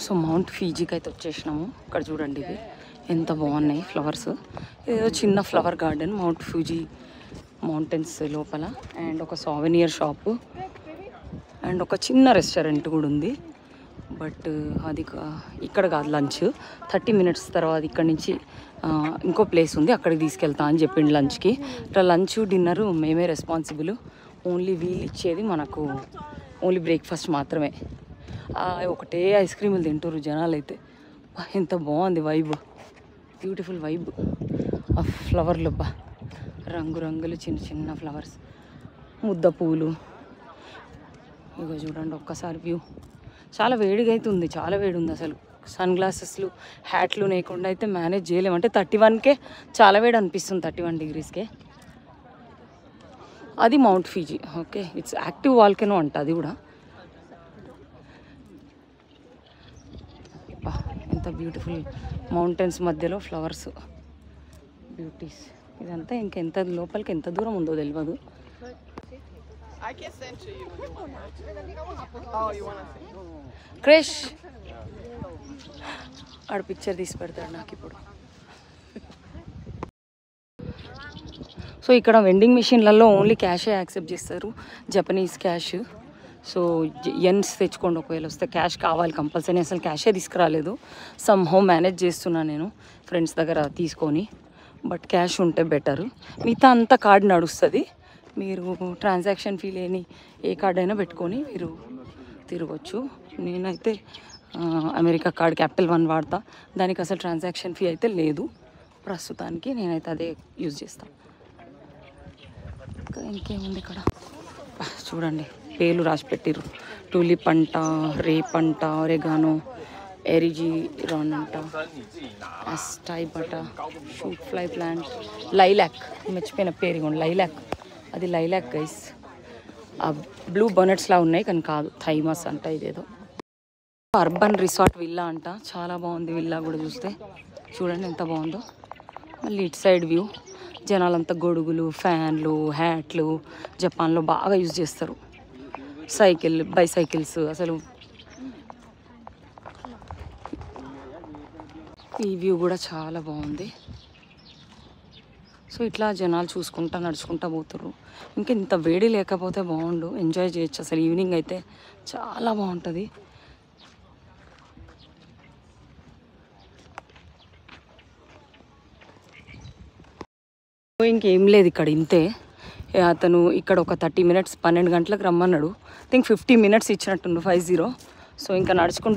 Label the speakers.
Speaker 1: So mount ఫీజీకి అయితే వచ్చేసినాము. ఇక్కడ చూడండి ఇవి ఎంత బాగున్నాయి ఫ్లవర్స్. ఏదో చిన్న flower garden mount Fiji mountains లోపల. అండ్ ఒక సావెనియర్ షాపు అండ్ ఒక చిన్న రెస్టారెంట్ కూడా ఉంది. బట్ అది ఇక్కడ కాదు, లంచ్ 30 minutes తర్వాత ఇక్కడ నుంచి ఇంకో ప్లేస్ ఉంది, అక్కడికి తీసుకెళ్తా అని చెప్పిండు లంచ్కి. ఇట్లా లంచ్ డిన్నర్ మేమే రెస్పాన్సిబుల్. ఓన్లీ వీళ్ళు ఇచ్చేది మనకు ఓన్లీ బ్రేక్ఫాస్ట్ మాత్రమే. ఒకటే ఐస్ క్రీములు తింటారు జనాలు అయితే. ఎంత బాగుంది వైబ్, బ్యూటిఫుల్ వైబ్. ఆ ఫ్లవర్లు బా రంగురంగులు చిన్న చిన్న ఫ్లవర్స్, ముద్ద పూలు. ఇగో చూడండి ఒక్కసారి వ్యూ. చాలా వేడిగా అయితే ఉంది, చాలా వేడి ఉంది అసలు. సన్ గ్లాసెస్లు హ్యాట్లు లేకుండా అయితే మేనేజ్ చేయలేము. అంటే 31కే చాలా వేడి అనిపిస్తుంది, 31 degreesకే. అది mount Fiji. Okay, it's active volcano అంట అది కూడా. ఎంత బ్యూటిఫుల్ మౌంటైన్స్ మధ్యలో ఫ్లవర్స్, బ్యూటీస్. ఇదంతా ఇంకెంత లోపలికి ఎంత దూరం ఉందో తెలియదు. క్రేష్ ఆడ పిక్చర్ తీసి పెడతాడు నాకు ఇప్పుడు. సో ఇక్కడ వెండింగ్ మిషన్లలో ఓన్లీ క్యాషే యాక్సెప్ట్ చేస్తారు, జపనీస్ క్యాష్. సో ఎన్స్ తెచ్చుకోండి ఒకవేళ వస్తే. క్యాష్ కావాలి కంపల్సరీ. అసలు క్యాషే తీసుకురాలేదు, సమ్ హోమ్ మేనేజ్ చేస్తున్నాను నేను ఫ్రెండ్స్ దగ్గర తీసుకొని. బట్ క్యాష్ ఉంటే బెటర్. మిగతా అంతా కార్డ్ నడుస్తుంది. మీరు ట్రాన్సాక్షన్ ఫీ లేని ఏ కార్డ్ అయినా పెట్టుకొని మీరు తిరగచ్చు. నేనైతే అమెరికా కార్డ్ క్యాపిటల్ 1 వాడతా. దానికి అసలు ట్రాన్సాక్షన్ ఫీ అయితే లేదు ప్రస్తుతానికి. నేనైతే అదే యూజ్ చేస్తాను. ఇంకేముంది ఇక్కడ చూడండి, పేర్లు రాసి పెట్టిర్రు. టూలిప్ అంట, రేప్ అంట, ఒరెగానో, ఎరిజిరాన్ అంట, అస్టైప్ అంట, షూట్ ఫ్లై ప్లాంట్, లైలాక్. మర్చిపోయిన పేరు ఇవ్వండి, లైలాక్. అది లైలాక్ గైస్. ఆ బ్లూ బొనెట్స్లా ఉన్నాయి కానీ కాదు, థైమస్ అంట ఇదేదో. అర్బన్ రిసార్ట్ విల్లా అంట, చాలా బాగుంది విల్లా కూడా. చూస్తే చూడండి ఎంత బాగుందో. మళ్ళీ ఇటు సైడ్ వ్యూ. జనాలంతా గొడుగులు, ఫ్యాన్లు, హ్యాట్లు జపాన్లో బాగా యూజ్ చేస్తారు. బైసైకిల్స్. అసలు ఈ వ్యూ కూడా చాలా బాగుంది. సో ఇట్లా జనాలు చూసుకుంటా నడుచుకుంటా పోతారు. ఇంకా ఇంత వేడి లేకపోతే బాగుండు, ఎంజాయ్ చేయొచ్చు అసలు. ఈవినింగ్ అయితే చాలా బాగుంటుంది. ఇంకేం లేదు ఇక్కడ, ఇంతే. అతను ఇక్కడ ఒక 30 minutes 12 గంటలకు రమ్మన్నాడు. Think 50 minutes ఇచ్చినట్టుండు, 50. సో ఇంకా నడుచుకుంటూ